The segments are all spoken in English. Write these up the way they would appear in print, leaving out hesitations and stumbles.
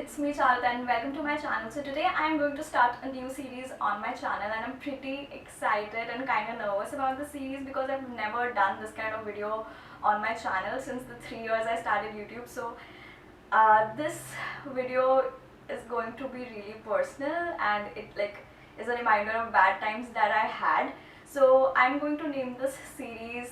it's me Charuta and welcome to my channel. So today I am going to start a new series on my channel and I'm pretty excited and kind of nervous about the series because I've never done this kind of video on my channel since the 3 years I started YouTube. So this video is going to be really personal and it is a reminder of bad times that I had. So I'm going to name this series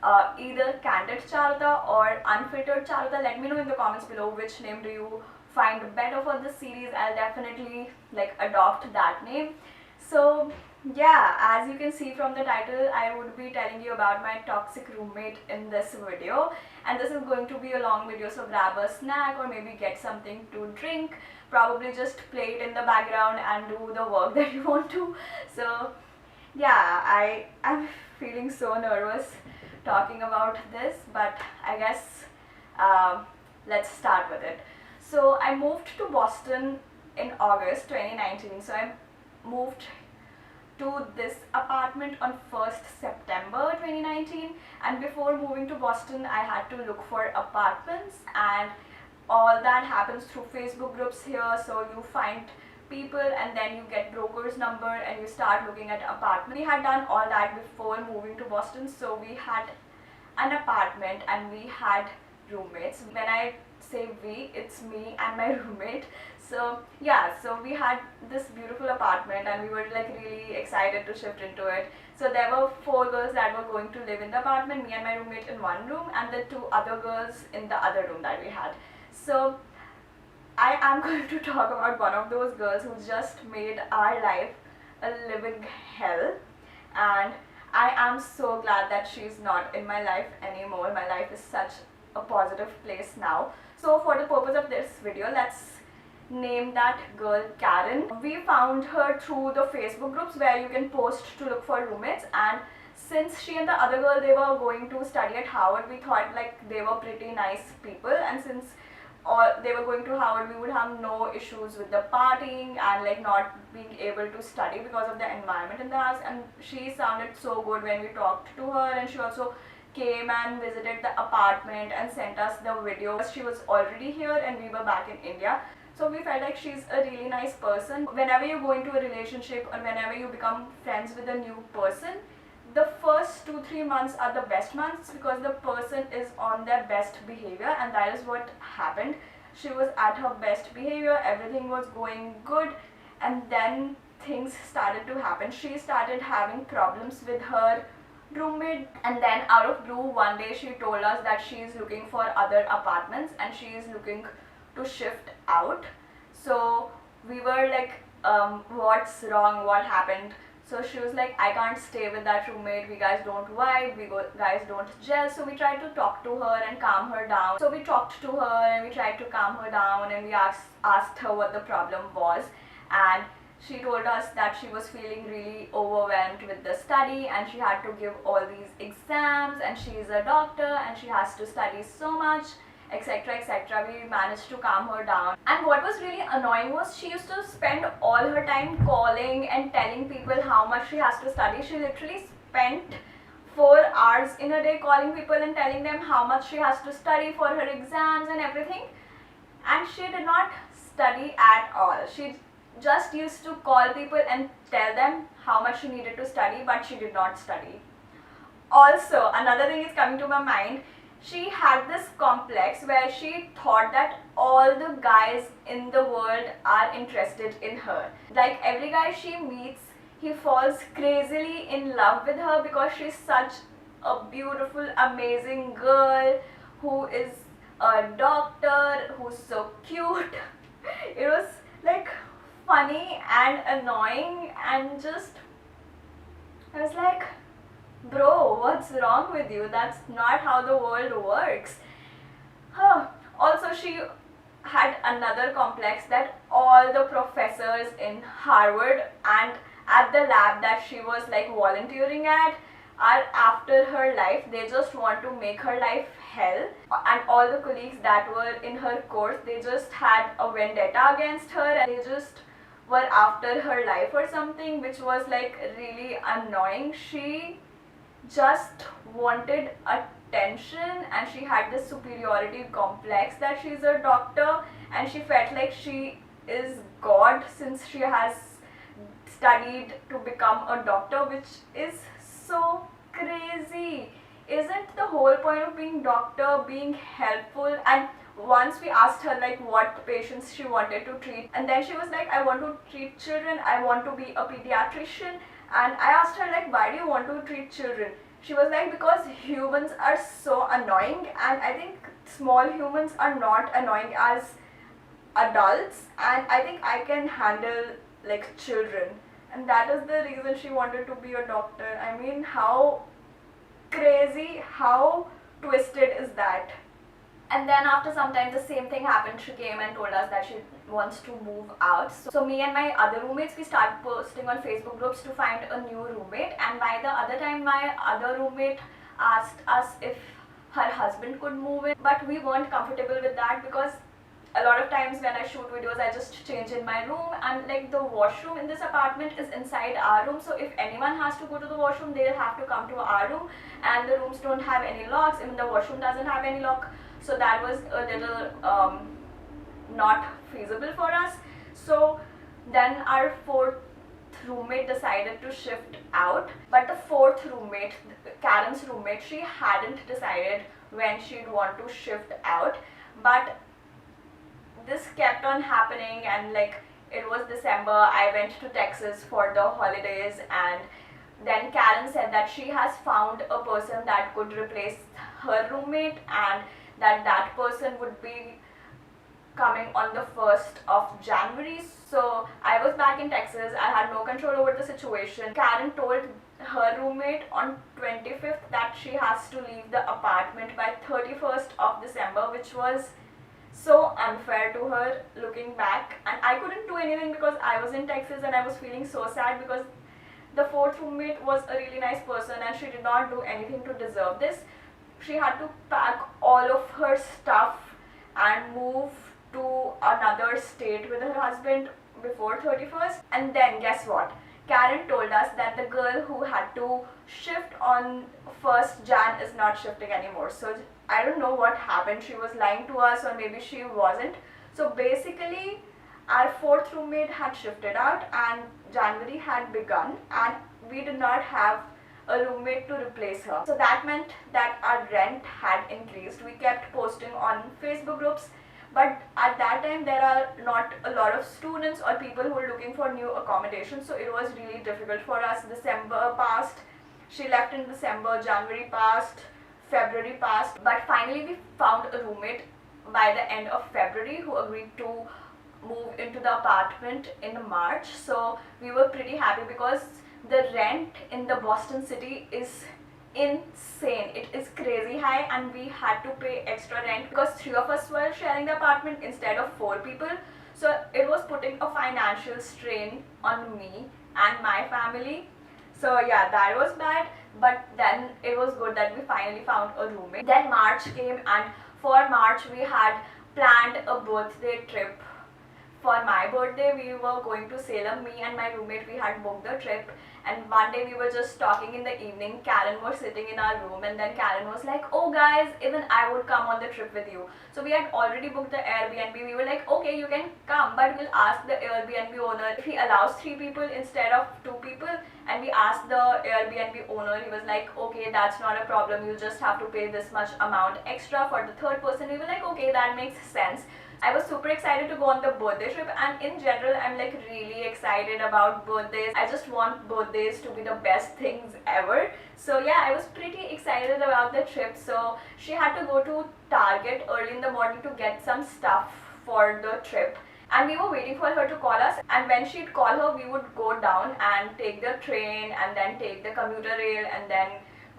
either Candid Charuta or Unfiltered Charuta. Let me know in the comments below which name do you find better for this series. I'll definitely adopt that name. So yeah, as you can see from the title, I would be telling you about my toxic roommate in this video, and this is going to be a long video, so grab a snack or maybe get something to drink, probably just play it in the background and do the work that you want to. So yeah, I am feeling so nervous talking about this, but I guess let's start with it. So I moved to Boston in August 2019. So I moved to this apartment on 1st September 2019, and before moving to Boston I had to look for apartments, and all that happens through Facebook groups here. So you find people and then you get broker's number and you start looking at apartment. We had done all that before moving to Boston, so we had an apartment and we had roommates. When I say we, it's me and my roommate. So yeah, so we had this beautiful apartment and we were really excited to shift into it. So there were 4 girls that were going to live in the apartment, me and my roommate in one room and the 2 other girls in the other room that we had. So I am going to talk about one of those girls who just made our life a living hell, and I am so glad that she's not in my life anymore. My life is such a positive place now. So for the purpose of this video, let's name that girl Karen. We found her through the Facebook groups where you can post to look for roommates, and since she and the other girl, they were going to study at Harvard, we thought they were pretty nice people, and since they were going to Harvard, we would have no issues with the partying and not being able to study because of the environment in the house. And she sounded so good when we talked to her, and she also came and visited the apartment and sent us the video. She was already here and we were back in India, so we felt like she's a really nice person. Whenever you go into a relationship or whenever you become friends with a new person, the first 2-3 months are the best months because the person is on their best behavior, and that is what happened. She was at her best behavior, everything was going good, and then things started to happen. She started having problems with her roommate, and then out of blue one day she told us that she is looking for other apartments and she is looking to shift out. So we were what's wrong, what happened? So she was like, I can't stay with that roommate, we guys don't vibe, guys don't gel. So we tried to talk to her and calm her down. So we talked to her and we tried to calm her down, and we asked her what the problem was, and she told us that she was feeling really overwhelmed with the study and she had to give all these exams, and she is a doctor and she has to study so much, etc, etc. We managed to calm her down, and what was really annoying was she used to spend all her time calling and telling people how much she has to study. She literally spent 4 hours in a day calling people and telling them how much she has to study for her exams and everything, and she did not study at all. She just used to call people and tell them how much she needed to study, but she did not study. Also, another thing is coming to my mind. She had this complex where she thought that all the guys in the world are interested in her. Like every guy she meets, he falls crazily in love with her because she's such a beautiful, amazing girl who is a doctor, who's so cute. It was funny and annoying, and just I was like, bro, what's wrong with you? That's not how the world works. Also, she had another complex that all the professors in Harvard and at the lab that she was volunteering at are after her life. They just want to make her life hell, and all the colleagues that were in her course, they just had a vendetta against her and they just were after her life or something, which was really annoying. She just wanted attention and she had this superiority complex that she's a doctor and she felt like she is God since she has studied to become a doctor, which is so crazy. Isn't the whole point of being doctor being helpful? And once we asked her like what patients she wanted to treat, and then she was like, I want to treat children, I want to be a pediatrician. And I asked her like, why do you want to treat children? She was like, because humans are so annoying, and I think small humans are not annoying as adults, and I think I can handle like children. And that is the reason she wanted to be a doctor. I mean, how crazy, how twisted is that? And then after some time the same thing happened. She came and told us that she wants to move out. So me and my other roommates, we started posting on Facebook groups to find a new roommate. And by the other time my other roommate asked us if her husband could move in, but we weren't comfortable with that because a lot of times when I shoot videos I just change in my room, and like the washroom in this apartment is inside our room, so if anyone has to go to the washroom they'll have to come to our room, and the rooms don't have any locks, even the washroom doesn't have any lock, so that was a little not feasible for us. So then our fourth roommate decided to shift out, but the fourth roommate, Karen's roommate, she hadn't decided when she'd want to shift out, but this kept on happening. And like it was December, I went to Texas for the holidays, and then Karen said that she has found a person that could replace her roommate, and that person would be coming on the 1st of January. So I was back in Texas, I had no control over the situation. Karen told her roommate on 25th that she has to leave the apartment by 31st of December, which was so unfair to her looking back. And I couldn't do anything because I was in Texas and I was feeling so sad because the fourth roommate was a really nice person and she did not do anything to deserve this. She had to pack all of her stuff and move to another state with her husband before 31st. And then guess what? Karen told us that the girl who had to shift on 1st Jan is not shifting anymore. So I don't know what happened. She was lying to us, or maybe she wasn't. So basically our fourth roommate had shifted out and January had begun, and we did not have a roommate to replace her. So that meant that our rent had increased. We kept posting on Facebook groups, but at that time there are not a lot of students or people who are looking for new accommodation, so it was really difficult for us. December passed, she left in December, January passed, February passed, but finally we found a roommate by the end of February who agreed to move into the apartment in March. So we were pretty happy because the rent in the Boston city is insane. It is crazy high, and we had to pay extra rent because 3 of us were sharing the apartment instead of 4 people. So it was putting a financial strain on me and my family. So yeah, that was bad, but then it was good that we finally found a roommate. Then March came, and for March we had planned a birthday trip. For my birthday we were going to Salem. Me and my roommate, we had booked the trip, and one day we were just talking in the evening. Karen was sitting in our room, and then Karen was like, oh guys, even I would come on the trip with you. So we had already booked the Airbnb. We were like, okay, you can come, but we'll ask the Airbnb owner if he allows 3 people instead of 2 people. And we asked the Airbnb owner. He was like, okay, that's not a problem, you just have to pay this much amount extra for the 3rd person. We were like, okay, that makes sense. I was super excited to go on the birthday trip, and in general I'm like really excited about birthdays. I just want birthdays to be the best things ever. So yeah, I was pretty excited about the trip. So she had to go to Target early in the morning to get some stuff for the trip, and we were waiting for her to call us. And when she'd call her, we would go down and take the train and then take the commuter rail and then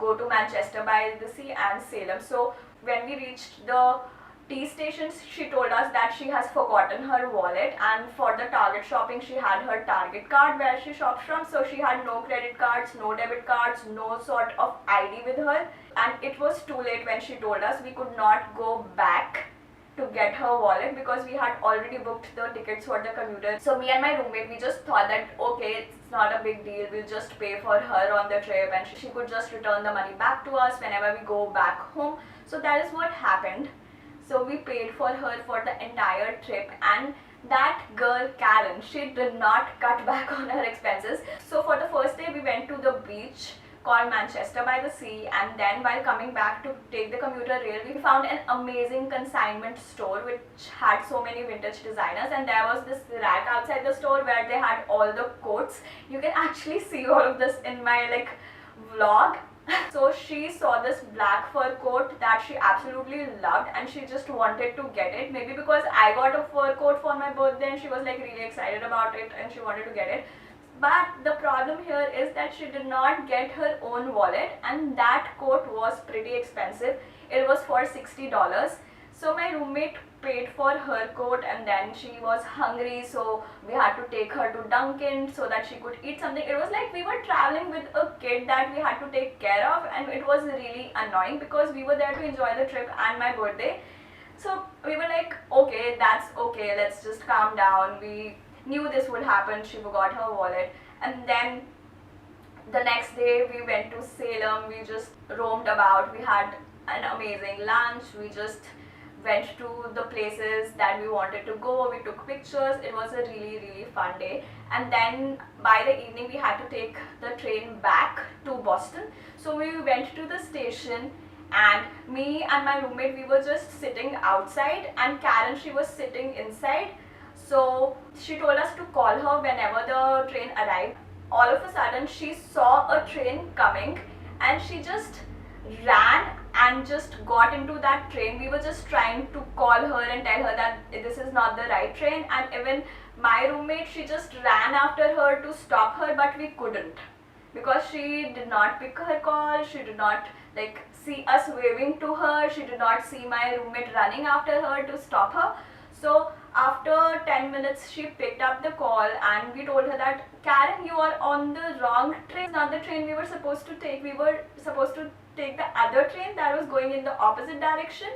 go to Manchester by the Sea and Salem. So when we reached the T stations, she told us that she has forgotten her wallet, and for the Target shopping she had her Target card where she shops from, so she had no credit cards, no debit cards, no sort of ID with her. And it was too late when she told us. We could not go back to get her wallet because we had already booked the tickets for the commuter. So me and my roommate, we just thought that okay, it's not a big deal, we'll just pay for her on the trip and she could just return the money back to us whenever we go back home. So that is what happened. So we paid for her for the entire trip, and that girl Karen, she did not cut back on her expenses. So for the first day we went to the beach called Manchester by the Sea, and then while coming back to take the commuter rail, we found an amazing consignment store which had so many vintage designers, and there was this rack outside the store where they had all the coats. You can actually see all of this in my vlog. So she saw this black fur coat that she absolutely loved, and she just wanted to get it. Maybe because I got a fur coat for my birthday and she was really excited about it and she wanted to get it. But the problem here is that she did not get her own wallet, and that coat was pretty expensive. It was for $60. So my roommate paid for her coat, and then she was hungry, so we had to take her to Dunkin' so that she could eat something. It was like we were traveling with a kid that we had to take care of, and it was really annoying because we were there to enjoy the trip and my birthday. So we were like, okay, that's okay, let's just calm down. We knew this would happen. She forgot her wallet, and then the next day we went to Salem. We just roamed about. We had an amazing lunch. We just went to the places that we wanted to go. We took pictures. It was a really fun day. And then by the evening we had to take the train back to Boston. So we went to the station, and me and my roommate, we were just sitting outside, and Karen, she was sitting inside. So she told us to call her whenever the train arrived. All of a sudden she saw a train coming, and she just ran and just got into that train. We were just trying to call her and tell her that this is not the right train, and even my roommate, she just ran after her to stop her, but we couldn't because she did not pick her call. She did not see us waving to her. She did not see my roommate running after her to stop her. So after 10 minutes she picked up the call, and we told her that, Karen, you are on the wrong train. It's not the train we were supposed to take. We were supposed to take the other train that was going in the opposite direction.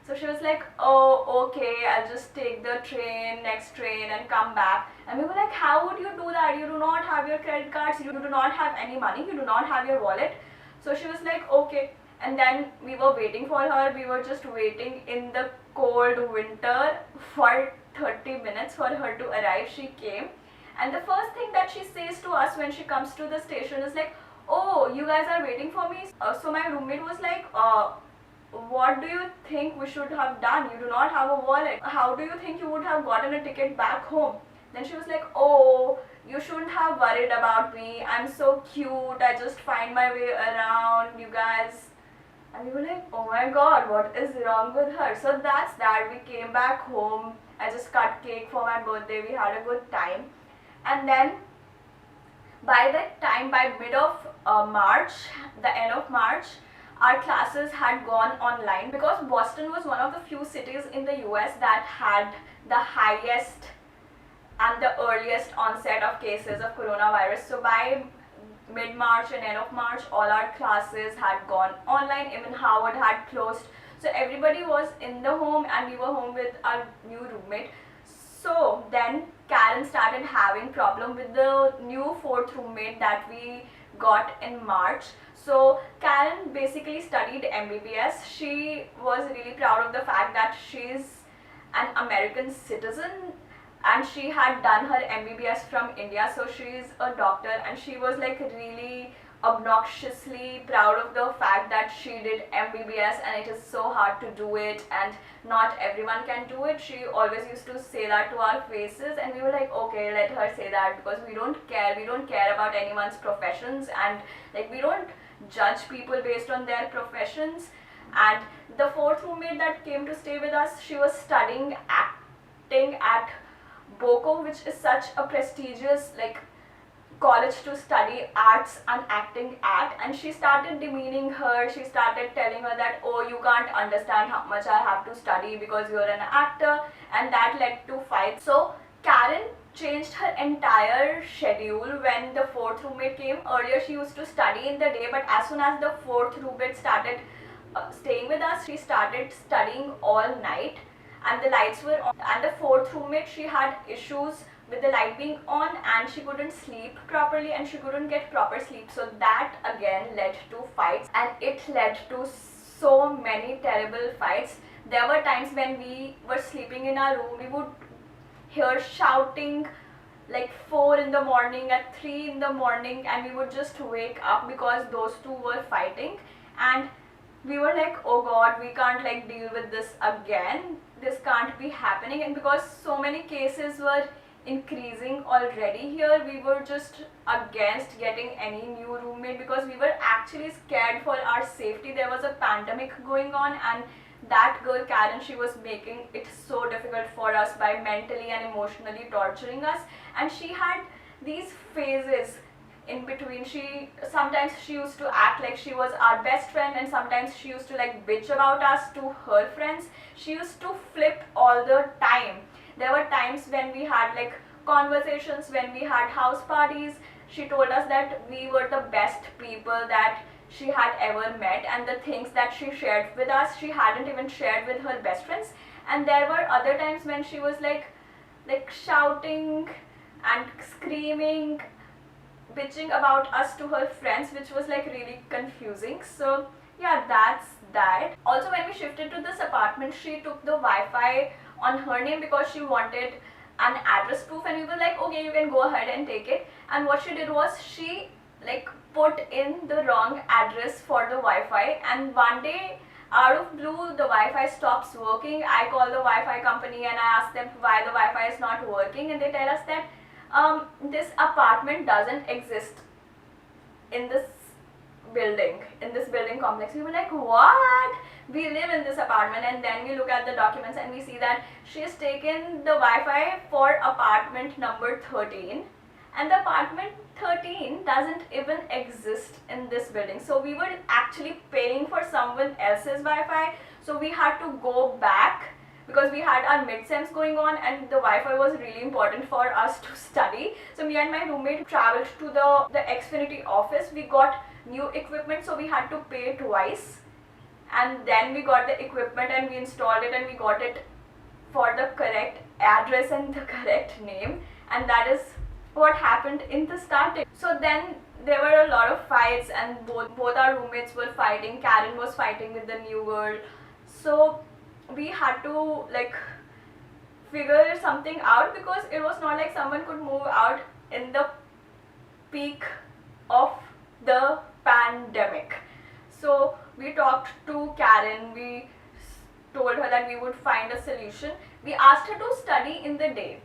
So she was like, oh, okay, I'll just take the next train and come back. And we were like, how would you do that? You do not have your credit cards, you do not have any money, you do not have your wallet. So she was like, okay. And then we were waiting for her. We were just waiting in the cold winter for 30 minutes for her to arrive. She came, and the first thing that she says to us when she comes to the station is like, oh, you guys are waiting for me? So my roommate was like, what do you think we should have done? You do not have a wallet. How do you think you would have gotten a ticket back home? Then she was like, oh, you shouldn't have worried about me. I'm so cute. I just find my way around, you guys. And we were like, oh my god, what is wrong with her? So that's that. We came back home. I just cut cake for my birthday. We had a good time. And then by that time, by mid of March, the end of March, our classes had gone online because Boston was one of the few cities in the US that had the highest and the earliest onset of cases of coronavirus. So by mid-March and end of March, all our classes had gone online. Even Howard had closed. So everybody was in the home, and we were home with our new roommate. So then Karen started having problem with the new fourth roommate that we got in March. So Karen basically studied MBBS. She was really proud of the fact that she's an American citizen, and she had done her MBBS from India. So she's a doctor, and she was really obnoxiously proud of the fact that she did MBBS, and it is so hard to do it and not everyone can do it. She always used to say that to our faces, and we were like, okay, let her say that, because we don't care about anyone's professions, and we don't judge people based on their professions. And the fourth roommate that came to stay with us, she was studying acting at Boko, which is such a prestigious college to study arts and acting at. And she started demeaning her. She started telling her that, oh, you can't understand how much I have to study because you're an actor, and that led to fights. So Karen changed her entire schedule when the fourth roommate came. Earlier she used to study in the day, but as soon as the fourth roommate started staying with us, she started studying all night, and the lights were on. And the fourth roommate, she had issues with the light being on, and she couldn't sleep properly, and she couldn't get proper sleep. So that again led to fights, and it led to so many terrible fights there were times when we were sleeping in our room, we would hear shouting like 4 in the morning, at 3 in the morning, and we would just wake up because those two were fighting. And we were like, oh god, we can't like deal with this again, this can't be happening. And because so many cases were increasing already here, we were just against getting any new roommate because we were actually scared for our safety. There was a pandemic going on, and that girl Karen, she was making it so difficult for us by mentally and emotionally torturing us. And she had these phases in between. Sometimes she used to act like she was our best friend, and sometimes she used to like bitch about us to her friends. She used to flip all the time. There were times when we had like conversations, when we had house parties. She told us that we were the best people that she had ever met, and the things that she shared with us, she hadn't even shared with her best friends. And there were other times when she was like shouting and screaming, bitching about us to her friends, which was like really confusing. So yeah, that's that. Also, when we shifted to this apartment, she took the Wi-Fi on her name because she wanted an address proof, and we were like, okay, you can go ahead and take it. And what she did was she like put in the wrong address for the Wi-Fi, and one day out of blue the Wi-Fi stops working. I call the Wi-Fi company and I ask them why the Wi-Fi is not working, and they tell us that this apartment doesn't exist in this building complex. We were like, what? We live in this apartment. And then we look at the documents and we see that she has taken the Wi-Fi for apartment number 13, and the apartment 13 doesn't even exist in this building. So we were actually paying for someone else's Wi-Fi. So we had to go back because we had our mid-sems going on, and the Wi-Fi was really important for us to study. So me and my roommate traveled to the Xfinity office. We got new equipment, so we had to pay twice, and then we got the equipment and we installed it, and we got it for the correct address and the correct name. And that is what happened in the starting. So then there were a lot of fights, and both our roommates were fighting. Karen was fighting with the new girl. So we had to like figure something out, because it was not like someone could move out in the peak of the pandemic. So we talked to Karen, we told her that we would find a solution. We asked her to study in the day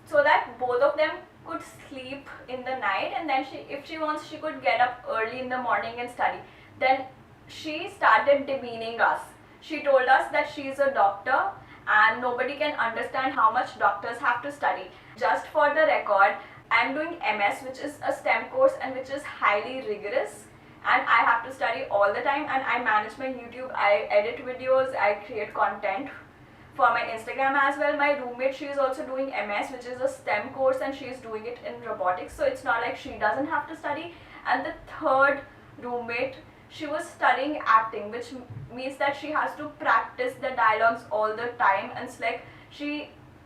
so that both of them could sleep in the night, and then if she wants, she could get up early in the morning and study. Then she started demeaning us. She told us that she is a doctor and nobody can understand how much doctors have to study. Just for the record, I am doing MS, which is a STEM course and which is highly rigorous, and I have to study all the time. And I manage my YouTube, I edit videos, I create content for my Instagram as well. My roommate, she is also doing MS, which is a STEM course, and she is doing it in robotics. So it's not like she doesn't have to study. And the third roommate, she was studying acting, which means that she has to practice the dialogues all the time, and it's like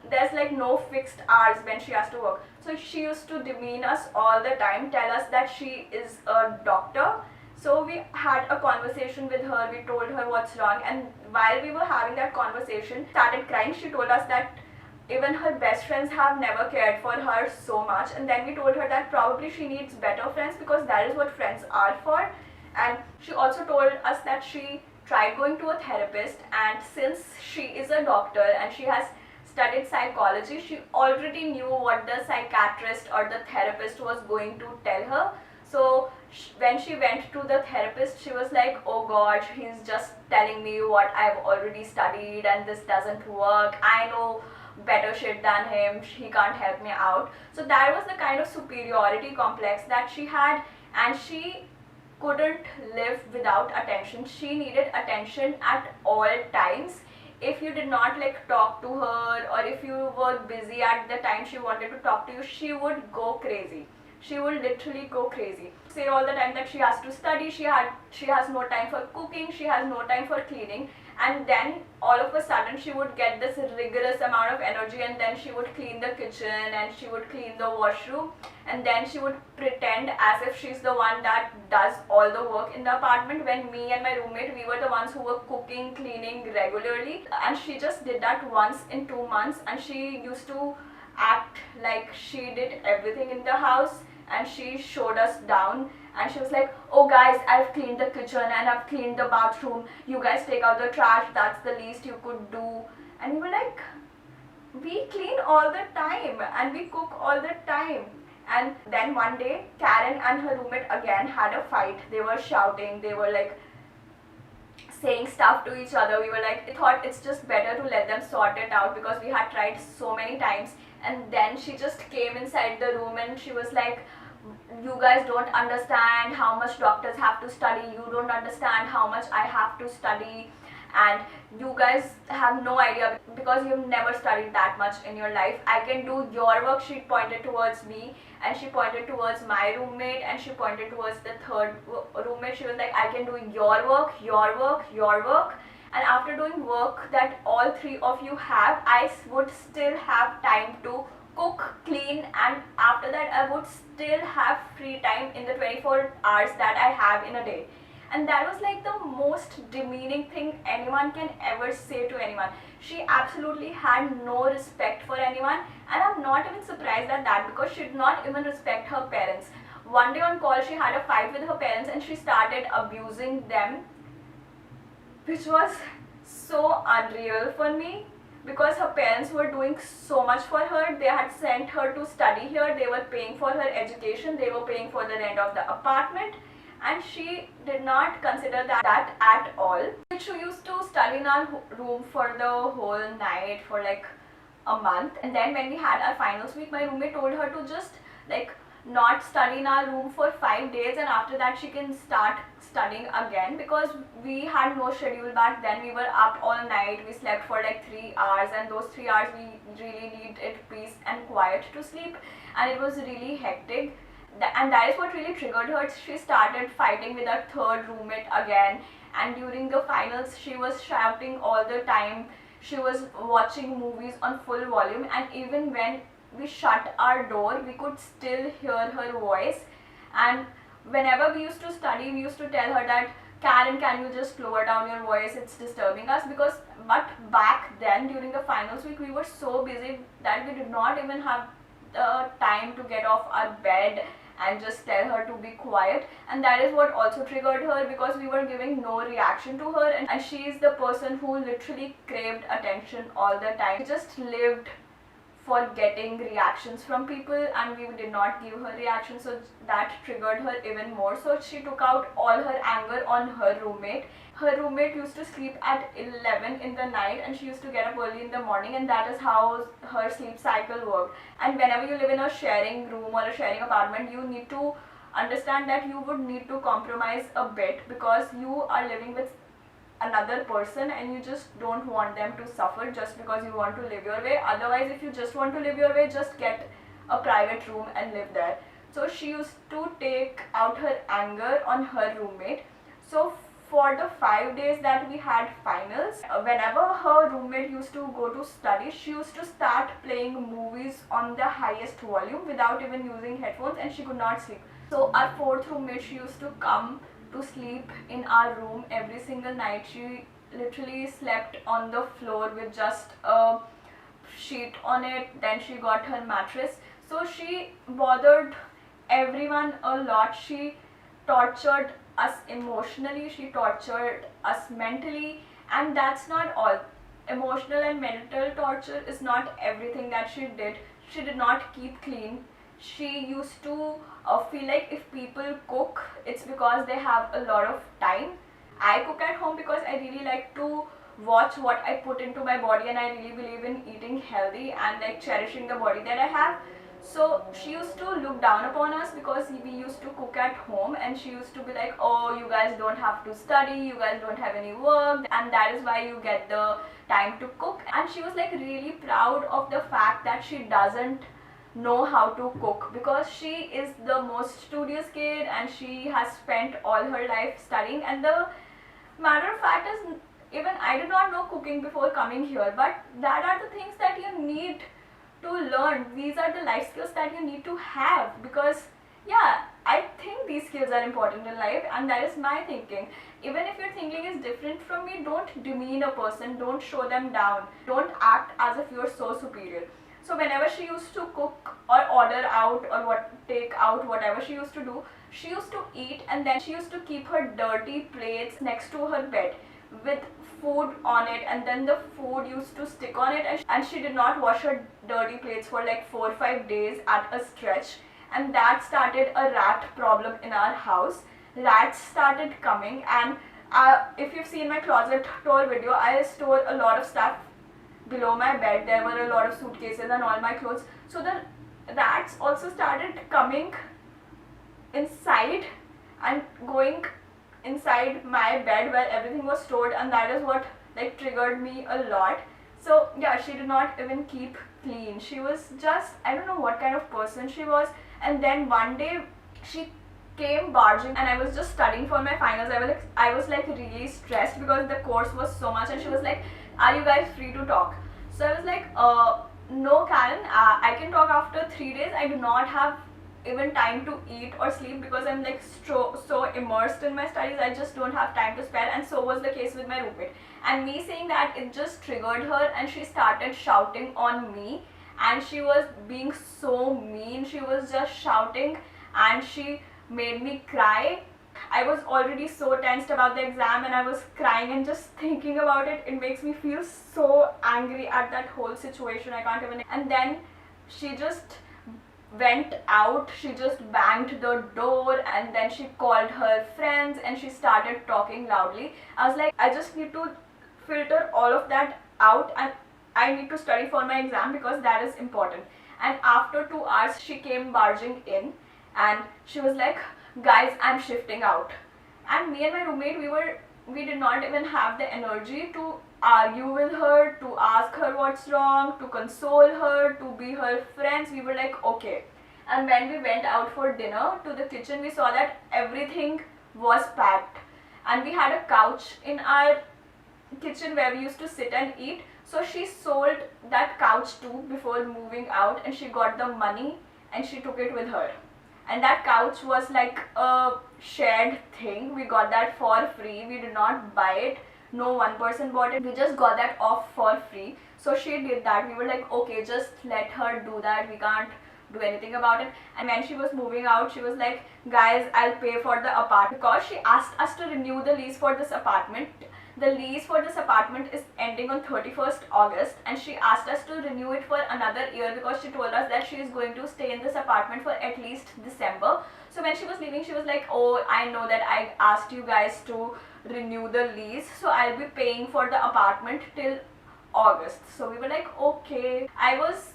there's like no fixed hours when she has to work. So she used to demean us all the time, tell us that she is a doctor. So we had a conversation with her, we told her what's wrong, and while we were having that conversation, started crying. She told us that even her best friends have never cared for her so much, and then we told her that probably she needs better friends, because that is what friends are for. And she also told us that she tried going to a therapist, and since she is a doctor and she has studied psychology, she already knew what the psychiatrist or the therapist was going to tell her. So when she went to the therapist, she was like, oh god, he's just telling me what I've already studied and this doesn't work. I know better shit than him, he can't help me out. So that was the kind of superiority complex that she had, and she couldn't live without attention. She needed attention at all times. If you did not like talk to her, or if you were busy at the time she wanted to talk to you, she would go crazy. She would literally go crazy. Say all the time that she has to study, she has no time for cooking, she has no time for cleaning. and then all of a sudden she would get this rigorous amount of energy, and then she would clean the kitchen and she would clean the washroom, and then she would pretend as if she's the one that does all the work in the apartment, when me and my roommate, we were the ones who were cooking, cleaning regularly. And she just did that once in 2 months, and she used to act like she did everything in the house, and she showed us down, and she was like, oh guys, I've cleaned the kitchen and I've cleaned the bathroom, you guys take out the trash, that's the least you could do. And we were like, we clean all the time and we cook all the time. And then one day Karen and her roommate again had a fight. They were shouting, they were like saying stuff to each other. We were like, I thought it's just better to let them sort it out, because we had tried so many times. And then she just came inside the room and she was like, you guys don't understand how much doctors have to study, you don't understand how much I have to study, and you guys have no idea because you've never studied that much in your life. I can do your work. She pointed towards me and she pointed towards my roommate and she pointed towards the third roommate. She was like, I can do your work, your work, your work. And after doing work that all three of you have, I would still have time to cook, clean, and after that I would still have free time in the 24 hours that I have in a day. And that was like the most demeaning thing anyone can ever say to anyone. She absolutely had no respect for anyone, and I'm not even surprised at that, because she did not even respect her parents. One day on call she had a fight with her parents and she started abusing them, which was so unreal for me, because her parents were doing so much for her. They had sent her to study here, they were paying for her education, they were paying for the rent of the apartment, and she did not consider that at all. She used to study in our room for the whole night for like a month, and then when we had our finals week, my roommate told her to just like not study in our room for 5 days, and after that she can start studying again, because we had no schedule back then. We were up all night, we slept for like 3 hours, and those 3 hours we really needed peace and quiet to sleep, and it was really hectic. And that is what really triggered her. She started fighting with her third roommate again, and during the finals she was shouting all the time. She was watching movies on full volume, and even when we shut our door, we could still hear her voice. And whenever we used to study, we used to tell her that, Karen, can you just lower down your voice, it's disturbing us. But back then during the finals week, we were so busy that we did not even have the time to get off our bed and just tell her to be quiet. And that is what also triggered her, because we were giving no reaction to her, and she is the person who literally craved attention all the time. She just lived for getting reactions from people, and we did not give her reaction, so that triggered her even more. So she took out all her anger on her roommate. Her roommate used to sleep at 11 in the night and she used to get up early in the morning, and that is how her sleep cycle worked. And whenever you live in a sharing room or a sharing apartment, you need to understand that you would need to compromise a bit, because you are living with another person and you just don't want them to suffer just because you want to live your way. Otherwise, if you just want to live your way, just get a private room and live there. So she used to take out her anger on her roommate. So for the 5 days that we had finals, whenever her roommate used to go to study, she used to start playing movies on the highest volume without even using headphones, and she could not sleep. So our fourth roommate, she used to come to sleep in our room every single night. She literally slept on the floor with just a sheet on it. Then she got her mattress. So she bothered everyone a lot. She tortured us emotionally, she tortured us mentally, and that's not all. Emotional and mental torture is not everything that she did. She did not keep clean. She used to feel like if people cook, it's because they have a lot of time. I cook at home because I really like to watch what I put into my body, and I really believe in eating healthy and like cherishing the body that I have. So she used to look down upon us because we used to cook at home, and she used to be like, oh, you guys don't have to study, you guys don't have any work, and that is why you get the time to cook. And she was like really proud of the fact that she doesn't know how to cook, because she is the most studious kid and she has spent all her life studying. And the matter of fact is, Even I did not know cooking before coming here, but that are the things that you need to learn. These are the life skills that you need to have, because yeah, I think these skills are important in life, and that is my thinking. Even if your thinking is different from me, don't demean a person, don't show them down, don't act as if you're so superior. So whenever she used to cook or order out or take out, whatever she used to do, she used to eat and then she used to keep her dirty plates next to her bed with food on it, and then the food used to stick on it, and she did not wash her dirty plates for like 4 or 5 days at a stretch, and that started a rat problem in our house. Rats started coming, and if you've seen my closet tour video, I store a lot of stuff below my bed. There were a lot of suitcases and all my clothes, so the rats also started coming inside and going inside my bed where everything was stored, and that is what like triggered me a lot. So yeah, she did not even keep clean. She was just, I don't know what kind of person she was. And then one day she came barging, and I was just studying for my finals. I was like really stressed because the course was so much, and she was like, are you guys free to talk? So I was like, no Karen, I can talk after 3 days. I do not have even time to eat or sleep because I'm like so immersed in my studies. I just don't have time to spare. And so was the case with my roommate, and me saying that, it just triggered her, and she started shouting on me, and she was being so mean. She was just shouting, and she made me cry. I was already so tensed about the exam, and I was crying, and just thinking about it, it makes me feel so angry at that whole situation. I can't even. And then she just went out, she just banged the door, and then she called her friends and she started talking loudly. I was like, I just need to filter all of that out, and I need to study for my exam because that is important. And after 2 hours she came barging in, and she was like, guys, I'm shifting out. And me and my roommate, we did not even have the energy to argue with her, to ask her what's wrong, to console her, to be her friends. We were like, okay. And when we went out for dinner to the kitchen, we saw that everything was packed, and we had a couch in our kitchen where we used to sit and eat. So she sold that couch too before moving out, and she got the money and she took it with her. And that couch was like a shared thing. We got that for free. We did not buy it. No one person bought it. We just got that off for free. So she did that. We were like, okay, just let her do that. We can't do anything about it. And when she was moving out, she was like, guys, I'll pay for the apartment, because she asked us to renew the lease for this apartment. The lease for this apartment is ending on 31st August, and she asked us to renew it for another year because she told us that she is going to stay in this apartment for at least December. So when she was leaving, she was like, oh, I know that I asked you guys to renew the lease, so I'll be paying for the apartment till August. So we were like, okay. I was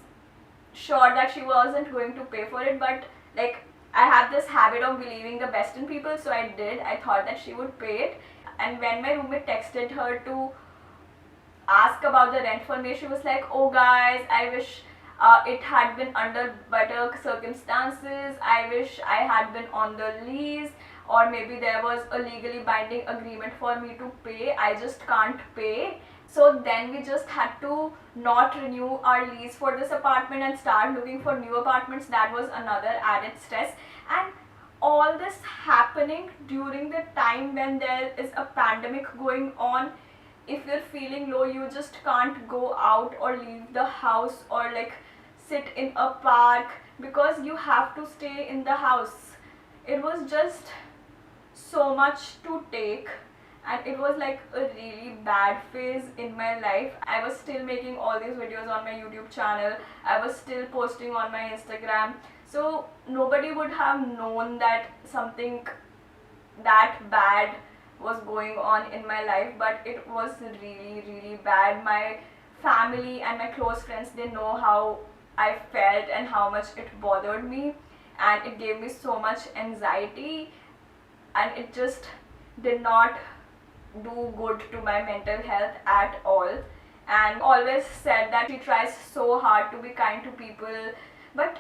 sure that she wasn't going to pay for it, but like, I have this habit of believing the best in people, so I did. I thought that she would pay it. And when my roommate texted her to ask about the rent for me, she was like, oh guys, I wish it had been under better circumstances. I wish I had been on the lease, or maybe there was a legally binding agreement for me to pay. I just can't pay. So then we just had to not renew our lease for this apartment and start looking for new apartments. That was another added stress. And all this happening during the time when there is a pandemic going on. If you're feeling low, you just can't go out or leave the house or like sit in a park because you have to stay in the house. It was just so much to take, and it was like a really bad phase in my life. I was still making all these videos on my YouTube channel. I was still posting on my Instagram. So nobody would have known that something that bad was going on in my life, but it was really bad. My family and my close friends, they know how I felt and how much it bothered me, and it gave me so much anxiety, and it just did not do good to my mental health at all. And always said that she tries so hard to be kind to people, but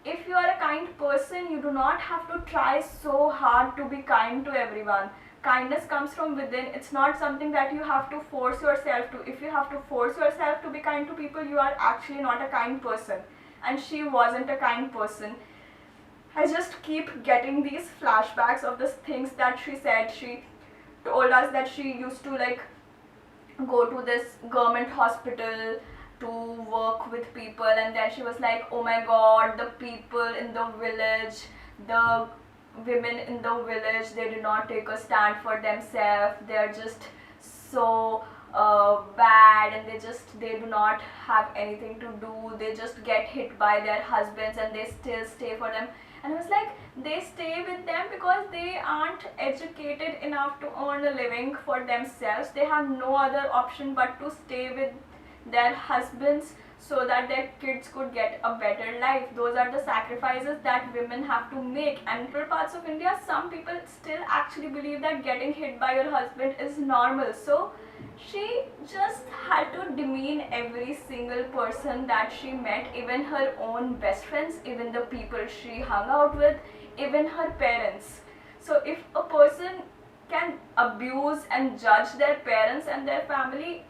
if you are a kind person, you do not have to try so hard to be kind to everyone. kindness comes from within. It's not something that you have to force yourself to. If you have to force yourself to be kind to people, you are actually not a kind person, and she wasn't a kind person. I just keep getting these flashbacks of the things that she said. She told us that she used to like go to this government hospital to work with people, and then she was like, oh my god, the people in the village, the women in the village, they do not take a stand for themselves, they're just so bad, and they do not have anything to do, they just get hit by their husbands and they still stay for them. And I was like, they stay with them because they aren't educated enough to earn a living for themselves. They have no other option but to stay with their husbands so that their kids could get a better life. Those are the sacrifices that women have to make. And in rural parts of India, some people still actually believe that getting hit by your husband is normal. So she just had to demean every single person that she met, even her own best friends, even the people she hung out with, even her parents. So if a person can abuse and judge their parents and their family,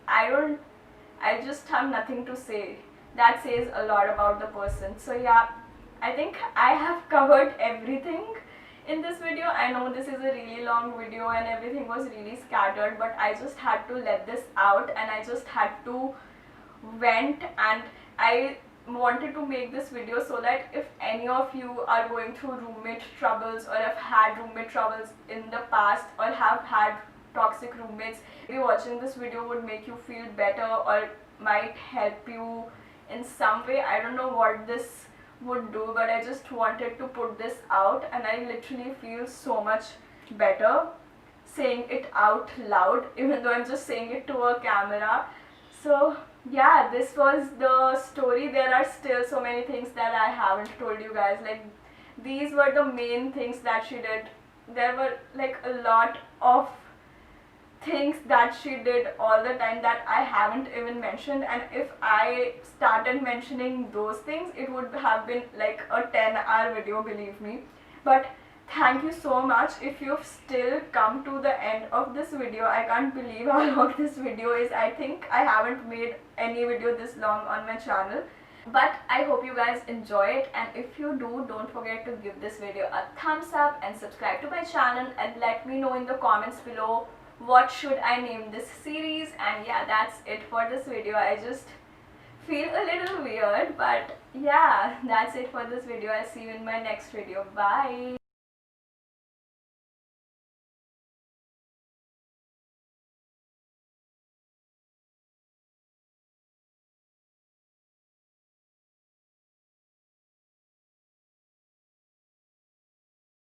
I just have nothing to say. That says a lot about the person. So yeah, I think I have covered everything in this video. I know this is a really long video and everything was really scattered, but I just had to let this out and I just had to vent, and I wanted to make this video so that if any of you are going through roommate troubles or have had roommate troubles in the past or have had toxic roommates, maybe watching this video would make you feel better or might help you in some way. I don't know what this would do, but I just wanted to put this out, and I literally feel so much better saying it out loud, even though I'm just saying it to a camera. So yeah, this was the story. There are still so many things that I haven't told you guys. Like, these were the main things that she did. There were like a lot of things that she did all the time that I haven't even mentioned, and if I started mentioning those things, it would have been like a 10-hour video, believe me. But thank you so much if you've still come to the end of this video. I can't believe how long this video is. I think I haven't made any video this long on my channel. But I hope you guys enjoy it, and if you do, don't forget to give this video a thumbs up and subscribe to my channel, and let me know in the comments below what should I name this series. And yeah, that's it for this video. I just feel a little weird, but yeah, that's it for this video. I'll see you in my next video. Bye.